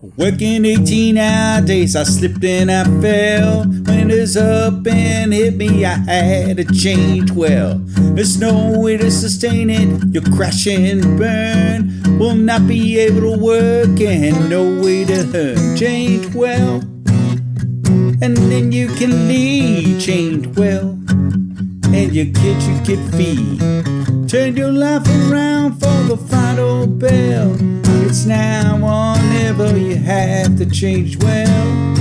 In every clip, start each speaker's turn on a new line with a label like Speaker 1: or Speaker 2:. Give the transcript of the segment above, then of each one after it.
Speaker 1: Working 18-hour days, I slipped and I fell. Winter's up and hit me, I had to change well. There's no way to sustain it, you'll crash and burn. Will not be able to work and no way to earn. Change well, and then you can leave. Change well, and your kids you can feed. Turn your life around for the final bell. It's now or never, you have to change well.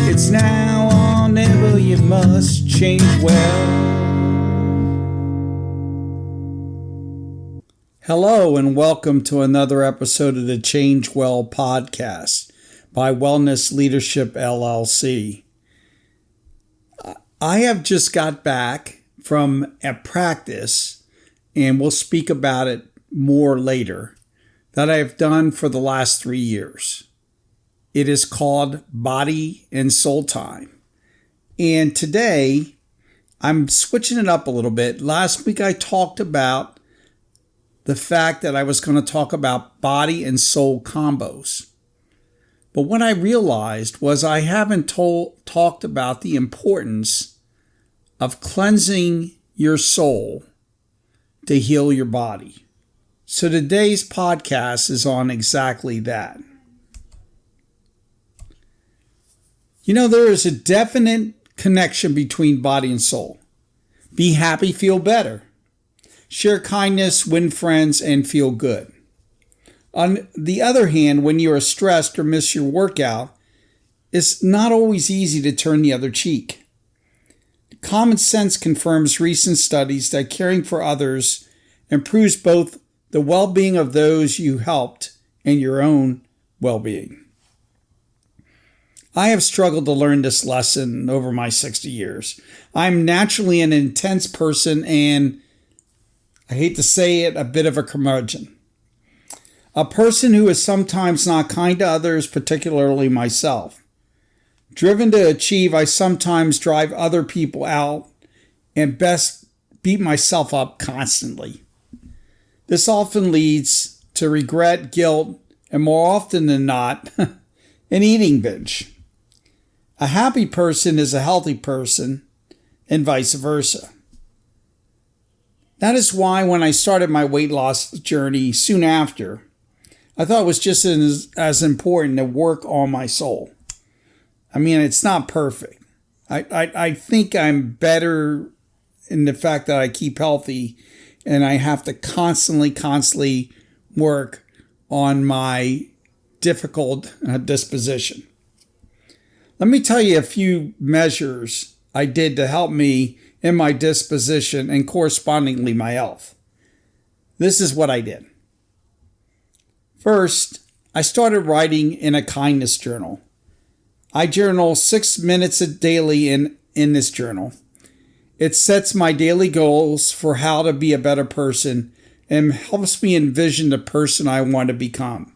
Speaker 1: It's now or never, you must change well. Hello and welcome to another episode of the Change Well podcast by Wellness Leadership LLC. I have just got back from a practice, and we'll speak about it more later, that I've done for the last 3 years. It is called Body and Soul Time. And today, I'm switching it up a little bit. Last week, I talked about the fact that I was going to talk about body and soul combos. But what I realized was I haven't talked about the importance of cleansing your soul to heal your body. So today's podcast is on exactly that. You know, there is a definite connection between body and soul. Be happy, feel better. Share kindness, win friends, and feel good. On the other hand, when you are stressed or miss your workout, it's not always easy to turn the other cheek. Common sense confirms recent studies that caring for others improves both the well-being of those you helped and your own well-being. I have struggled to learn this lesson over my 60 years. I'm naturally an intense person and, I hate to say it, a bit of a curmudgeon. A person who is sometimes not kind to others, particularly myself. Driven to achieve, I sometimes drive other people out and best beat myself up constantly. This often leads to regret, guilt, and more often than not, an eating binge. A happy person is a healthy person, and vice versa. That is why when I started my weight loss journey soon after, I thought it was just as important to work on my soul. I mean, it's not perfect. I think I'm better in the fact that I keep healthy, and I have to constantly work on my difficult disposition. Let me tell you a few measures I did to help me in my disposition and correspondingly my health. This is what I did. First, I started writing in a kindness journal. I journal 6 minutes daily in this journal. It sets my daily goals for how to be a better person and helps me envision the person I want to become.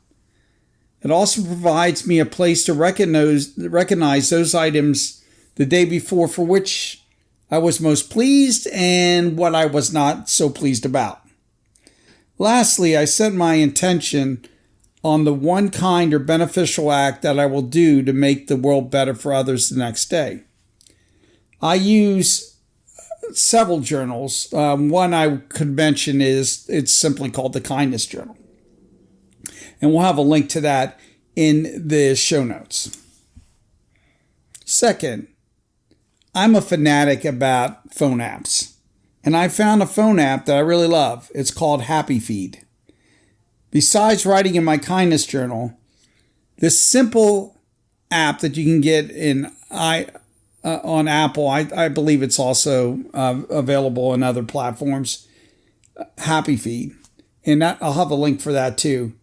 Speaker 1: It also provides me a place to recognize those items the day before for which I was most pleased and what I was not so pleased about. Lastly, I set my intention on the one kind or beneficial act that I will do to make the world better for others the next day. I use several journals. One I could mention it's simply called the Kindness Journal. And we'll have a link to that in the show notes. Second, I'm a fanatic about phone apps. And I found a phone app that I really love. It's called Happy Feed. Besides writing in my kindness journal, this simple app that you can get on Apple, I believe it's also available in other platforms, Happy Feed, and I'll have a link for that too,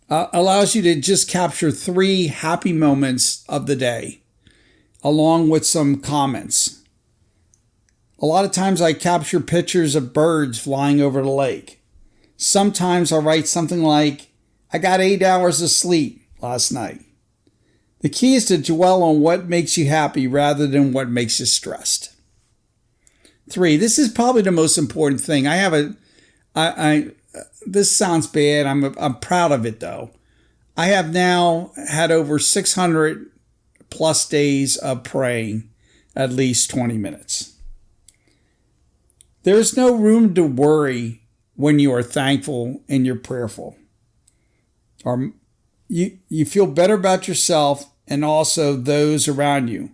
Speaker 1: allows you to just capture 3 happy moments of the day, along with some comments. A lot of times I capture pictures of birds flying over the lake. Sometimes I'll write something like, I got 8 hours of sleep last night. The key is to dwell on what makes you happy rather than what makes you stressed. 3, this is probably the most important thing. This sounds bad. I'm proud of it though. I have now had over 600 plus days of praying at least 20 minutes. There's no room to worry when you are thankful and you're prayerful. Or you feel better about yourself and also those around you.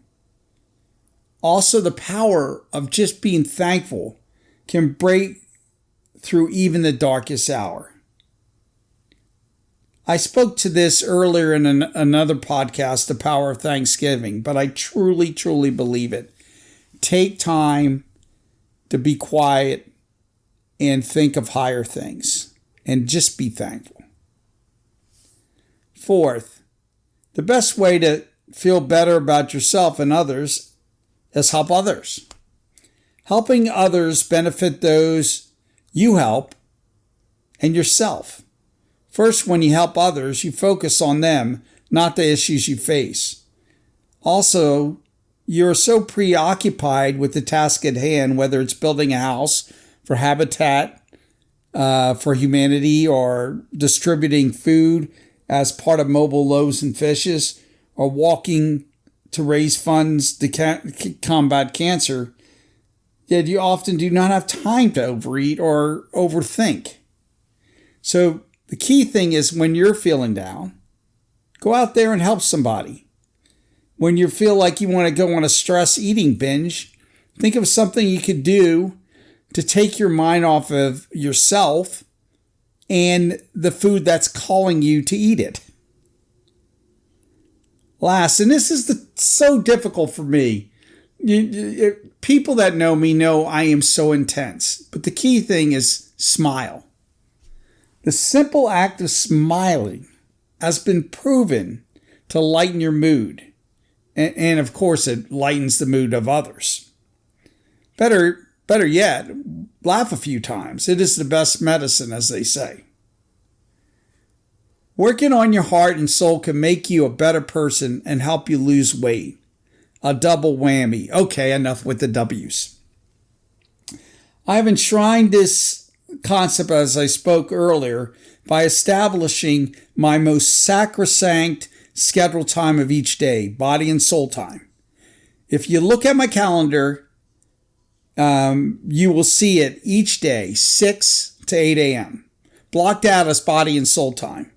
Speaker 1: Also, the power of just being thankful can break through even the darkest hour. I spoke to this earlier in another podcast, The Power of Thanksgiving, but I truly, truly believe it. Take time to be quiet and think of higher things and just be thankful. Fourth, the best way to feel better about yourself and others is help others. Helping others benefit those you help and yourself. First, when you help others, you focus on them, not the issues you face. Also, you're so preoccupied with the task at hand, whether it's building a house for Habitat for Humanity or distributing food as part of Mobile Loaves and Fishes or walking to raise funds to combat cancer, yet you often do not have time to overeat or overthink. So the key thing is when you're feeling down, go out there and help somebody. When you feel like you want to go on a stress eating binge, think of something you could do to take your mind off of yourself and the food that's calling you to eat it. Last, and this is so difficult for me. People that know me know I am so intense, but the key thing is smile. The simple act of smiling has been proven to lighten your mood. And of course, it lightens the mood of others. Better yet, laugh a few times. It is the best medicine, as they say. Working on your heart and soul can make you a better person and help you lose weight. A double whammy. Okay, enough with the W's. I have enshrined this concept, as I spoke earlier, by establishing my most sacrosanct scheduled time of each day, body and soul time. If you look at my calendar, you will see it each day, 6 to 8 a.m., blocked out as body and soul time.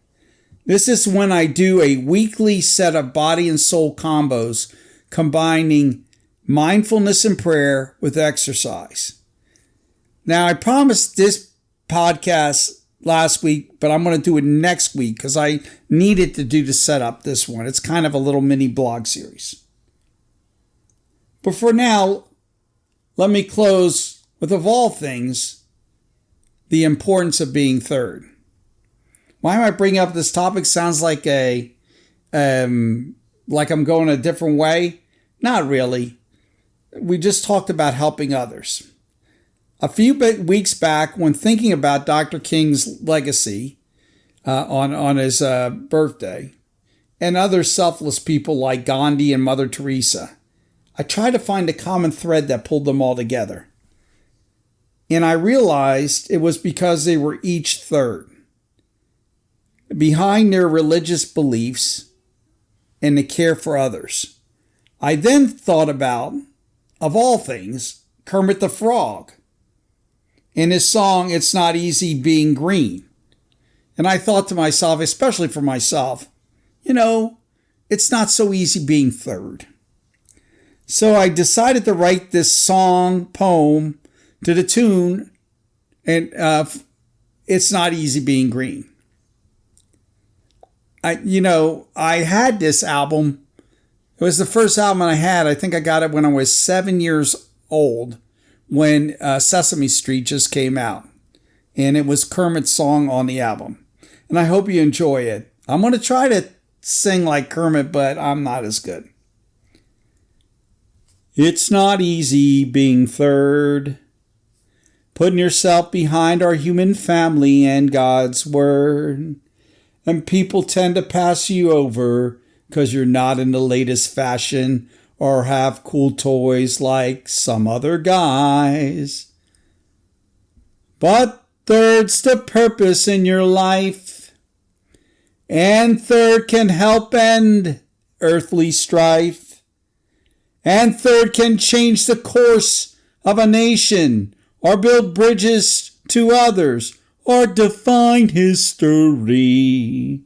Speaker 1: This is when I do a weekly set of body and soul combos, combining mindfulness and prayer with exercise. Now, I promised this podcast last week, but I'm going to do it next week because I needed to do to set up this one. It's kind of a little mini blog series. But for now, let me close with, of all things, the importance of being third. Why am I bringing up this topic? Sounds like like I'm going a different way. Not really. We just talked about helping others. A few weeks back, when thinking about Dr. King's legacy on his birthday, and other selfless people like Gandhi and Mother Teresa, I tried to find a common thread that pulled them all together. And I realized it was because they were each third. Behind their religious beliefs and the care for others. I then thought about, of all things, Kermit the Frog in his song, It's Not Easy Being Green. And I thought to myself, especially for myself, it's not so easy being third. So I decided to write this poem to the tune, and It's Not Easy Being Green. I had this album. It was the first album I had. I think I got it when I was 7 years old, when Sesame Street just came out. And it was Kermit's song on the album. And I hope you enjoy it. I'm going to try to sing like Kermit, but I'm not as good. It's not easy being third, putting yourself behind our human family and God's word. And people tend to pass you over because you're not in the latest fashion or have cool toys like some other guys. But third's the purpose in your life. And third, can help end earthly strife. And third, can change the course of a nation, or build bridges to others, or define history.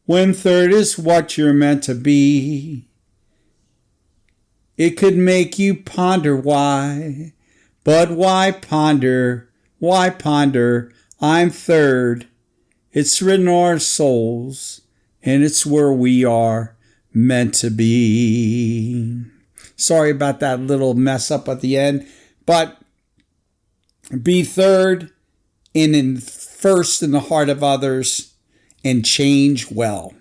Speaker 1: When third is what you're meant to be, it could make you ponder why. But why ponder? Why ponder? I'm third. It's written on our souls, and it's where we are meant to be. Sorry about that little mess up at the end, but be third and in first in the heart of others, and change well.